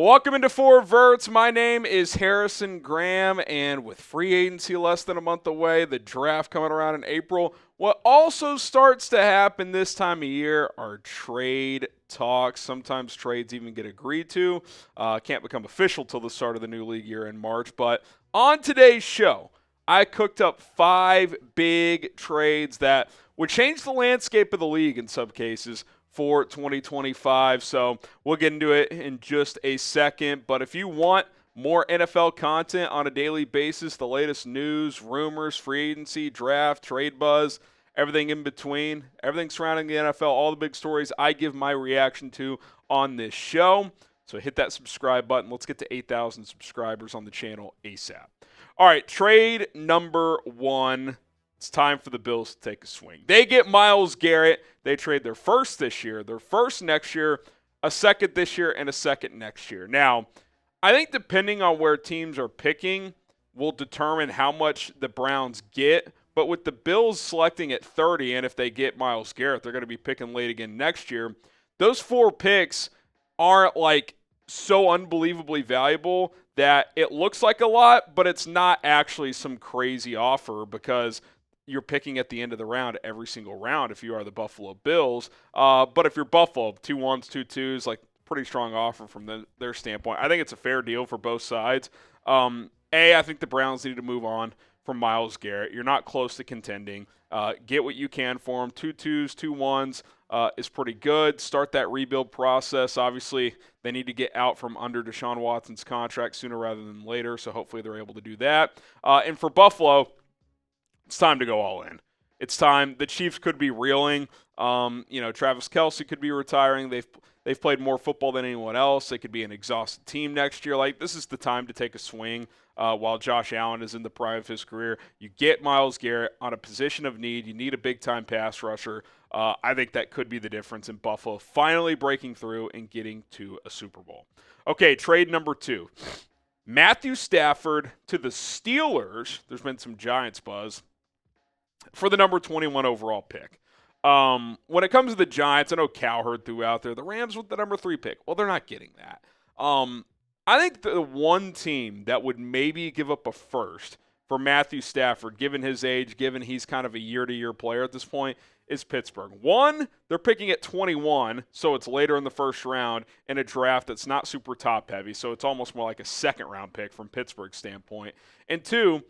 Welcome into Verts. My name is Harrison Graham, and with free agency less than a month away, the draft coming around in April, what also starts to happen this time of year are trade talks. Sometimes trades even get agreed to. Can't become official till the start of the new league year in March. But on today's show, I cooked up 5 big trades that would change the landscape of the league in some cases for 2025. So we'll get into it in just a second. But if you want more NFL content on a daily basis, the latest news, rumors, free agency, draft, trade buzz, everything in between, everything surrounding the NFL, all the big stories I give my reaction to on this show. So hit that subscribe button. Let's get to 8,000 subscribers on the channel ASAP. All right, trade number 1. It's time for the Bills to take a swing. They get Myles Garrett. They trade their first this year, their first next year, a second this year, and a second next year. Now, I think depending on where teams are picking will determine how much the Browns get. But with the Bills selecting at 30, and if they get Myles Garrett, they're going to be picking late again next year. Those 4 picks aren't like so unbelievably valuable that it looks like a lot, but it's not actually some crazy offer because you're picking at the end of the round every single round if you are the Buffalo Bills. But if you're Buffalo, 2 1s, 2 2s, like pretty strong offer from their standpoint. I think it's a fair deal for both sides. I think the Browns need to move on from Myles Garrett. You're not close to contending. Get what you can for him. 2 2s, 2 1s is pretty good. Start that rebuild process. Obviously, they need to get out from under Deshaun Watson's contract sooner rather than later, so hopefully they're able to do that. And for Buffalo, it's time to go all in. It's time. The Chiefs could be reeling. Travis Kelce could be retiring. They've played more football than anyone else. They could be an exhausted team next year. Like, this is the time to take a swing while Josh Allen is in the prime of his career. You get Myles Garrett on a position of need. You need a big-time pass rusher. I think that could be the difference in Buffalo finally breaking through and getting to a Super Bowl. Okay, trade number 2. Matthew Stafford to the Steelers. There's been some Giants buzz for the number 21 overall pick. When it comes to the Giants, I know Cowherd threw out there the Rams with the number 3 pick. Well, they're not getting that. I think the one team that would maybe give up a first for Matthew Stafford, given his age, given he's kind of a year-to-year player at this point, is Pittsburgh. 1, they're picking at 21, so it's later in the first round in a draft that's not super top-heavy, so it's almost more like a second-round pick from Pittsburgh's standpoint. And 2,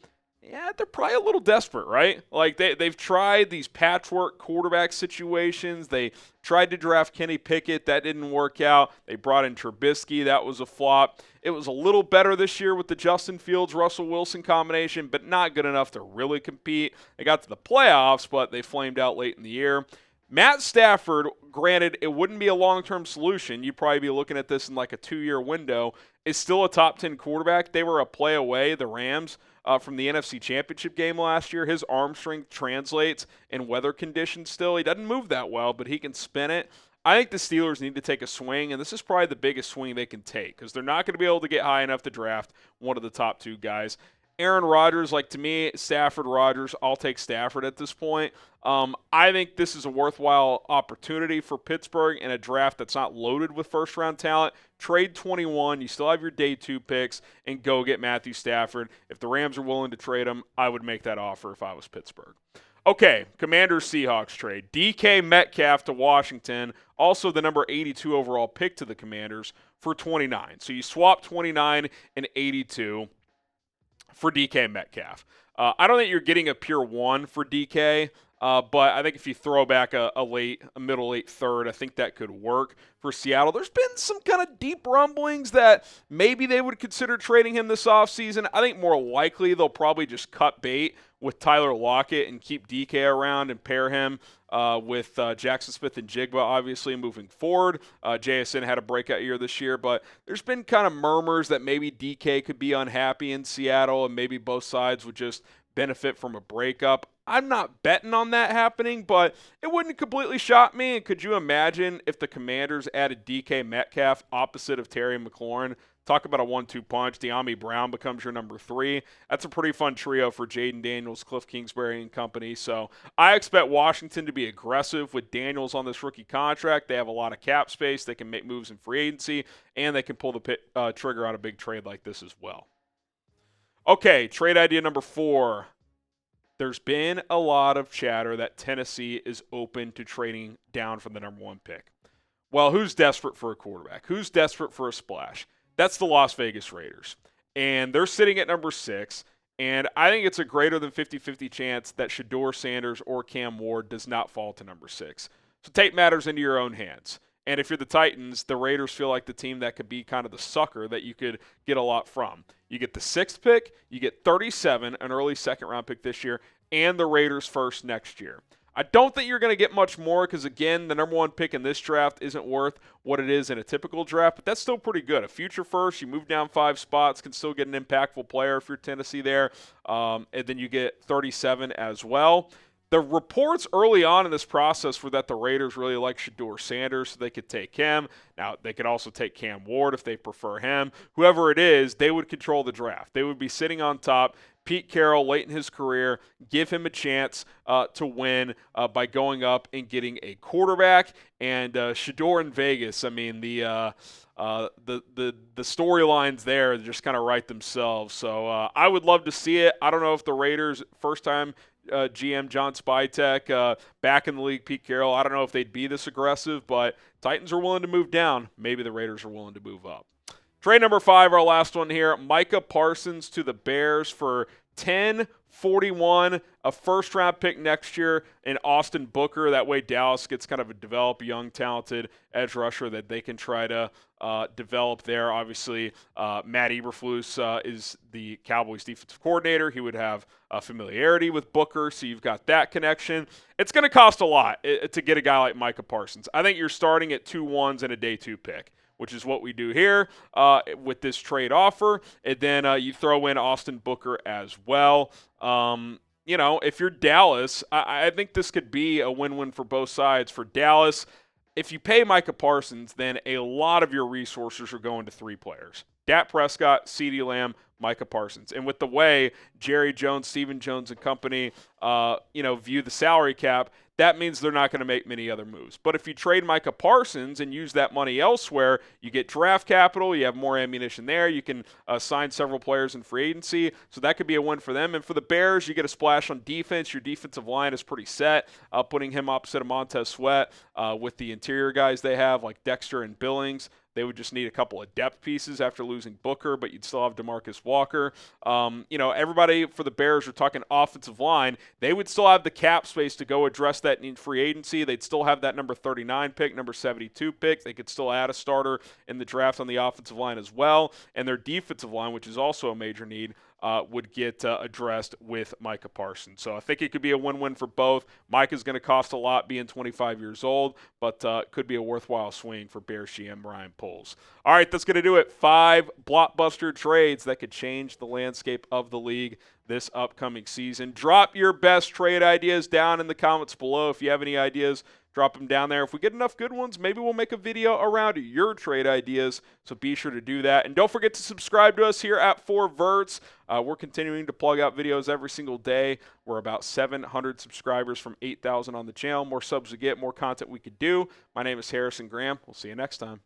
they're probably a little desperate, right? Like, they've tried these patchwork quarterback situations. They tried to draft Kenny Pickett. That didn't work out. They brought in Trubisky. That was a flop. It was a little better this year with the Justin Fields-Russell Wilson combination, but not good enough to really compete. They got to the playoffs, but they flamed out late in the year. Matt Stafford, granted, it wouldn't be a long-term solution. You'd probably be looking at this in like a 2-year window. Is still a top 10 quarterback. They were a play away, the Rams, from the NFC Championship game last year. His arm strength translates in weather conditions still. He doesn't move that well, but he can spin it. I think the Steelers need to take a swing, and this is probably the biggest swing they can take because they're not going to be able to get high enough to draft one of the top 2 guys. Aaron Rodgers, like to me, Stafford, Rodgers, I'll take Stafford at this point. I think this is a worthwhile opportunity for Pittsburgh in a draft that's not loaded with first-round talent. Trade 21, you still have your day 2 picks, and go get Matthew Stafford. If the Rams are willing to trade him, I would make that offer if I was Pittsburgh. Okay, Commanders-Seahawks trade. DK Metcalf to Washington, also the number 82 overall pick to the Commanders for 29. So you swap 29 and 82 for DK Metcalf. I don't think you're getting a pure 1 for DK, but I think if you throw back a middle late third, I think that could work for Seattle. There's been some kind of deep rumblings that maybe they would consider trading him this offseason. I think more likely they'll probably just cut bait with Tyler Lockett and keep DK around and pair him with Jackson Smith and Jigba, obviously, moving forward. JSN had a breakout year this year, but there's been kind of murmurs that maybe DK could be unhappy in Seattle and maybe both sides would just benefit from a breakup. I'm not betting on that happening, but it wouldn't completely shock me. And could you imagine if the Commanders added DK Metcalf opposite of Terry McLaurin Talk about a 1-2 punch. De'Ami Brown becomes your number 3. That's a pretty fun trio for Jaden Daniels, Cliff Kingsbury, and company. So I expect Washington to be aggressive with Daniels on this rookie contract. They have a lot of cap space. They can make moves in free agency, and they can pull the trigger on a big trade like this as well. Okay, trade idea number 4. There's been a lot of chatter that Tennessee is open to trading down from the number 1 pick. Well, who's desperate for a quarterback? Who's desperate for a splash? That's the Las Vegas Raiders. And they're sitting at number 6. And I think it's a greater than 50-50 chance that Shedeur Sanders or Cam Ward does not fall to number 6. So take matters into your own hands. And if you're the Titans, the Raiders feel like the team that could be kind of the sucker that you could get a lot from. You get the 6th pick, you get 37, an early second-round pick this year, and the Raiders first next year. I don't think you're going to get much more because, again, the number 1 pick in this draft isn't worth what it is in a typical draft, but that's still pretty good. A future first, you move down 5 spots, can still get an impactful player if you're Tennessee there, and then you get 37 as well. The reports early on in this process were that the Raiders really like Shedeur Sanders, so they could take him. Now, they could also take Cam Ward if they prefer him. Whoever it is, they would control the draft. They would be sitting on top. Pete Carroll, late in his career, give him a chance to win by going up and getting a quarterback. And Shedeur in Vegas, I mean, the storylines there just kind of write themselves. So I would love to see it. I don't know if the Raiders, first time GM John Spytek back in the league, Pete Carroll, I don't know if they'd be this aggressive, but Titans are willing to move down. Maybe the Raiders are willing to move up. Trade number 5, our last one here. Micah Parsons to the Bears for 10-41, a first-round pick next year, and Austin Booker. That way Dallas gets kind of a develop young, talented edge rusher that they can try to develop there. Obviously, Matt Eberflus is the Cowboys defensive coordinator. He would have familiarity with Booker, so you've got that connection. It's going to cost a lot to get a guy like Micah Parsons. I think you're starting at 2 1s and a day 2 pick, which is what we do here with this trade offer. And then you throw in Austin Booker as well. If you're Dallas, I think this could be a win-win for both sides. For Dallas, if you pay Micah Parsons, then a lot of your resources are going to 3 players. Dak Prescott, CeeDee Lamb, Micah Parsons. And with the way Jerry Jones, Stephen Jones, and company view the salary cap, that means they're not going to make many other moves. But if you trade Micah Parsons and use that money elsewhere, you get draft capital, you have more ammunition there, you can sign several players in free agency, so that could be a win for them. And for the Bears, you get a splash on defense. Your defensive line is pretty set, putting him opposite of Montez Sweat with the interior guys they have, like Dexter and Billings. They would just need a couple of depth pieces after losing Booker, but you'd still have DeMarcus Walker. Everybody for the Bears are talking offensive line. They would still have the cap space to go address that in free agency. They'd still have that number 39 pick, number 72 pick. They could still add a starter in the draft on the offensive line as well. And their defensive line, which is also a major need, would get addressed with Micah Parsons. So I think it could be a win-win for both. Micah's going to cost a lot being 25 years old, but could be a worthwhile swing for Bears GM Ryan Poles. All right, that's going to do it. 5 blockbuster trades that could change the landscape of the league this upcoming season. Drop your best trade ideas down in the comments below. If you have any ideas, drop them down there. If we get enough good ones, maybe we'll make a video around your trade ideas, so be sure to do that. And don't forget to subscribe to us here at Verts. We're continuing to plug out videos every single day. We're about 700 subscribers from 8,000 on the channel. More subs we get, more content we could do. My name is Harrison Graham. We'll see you next time.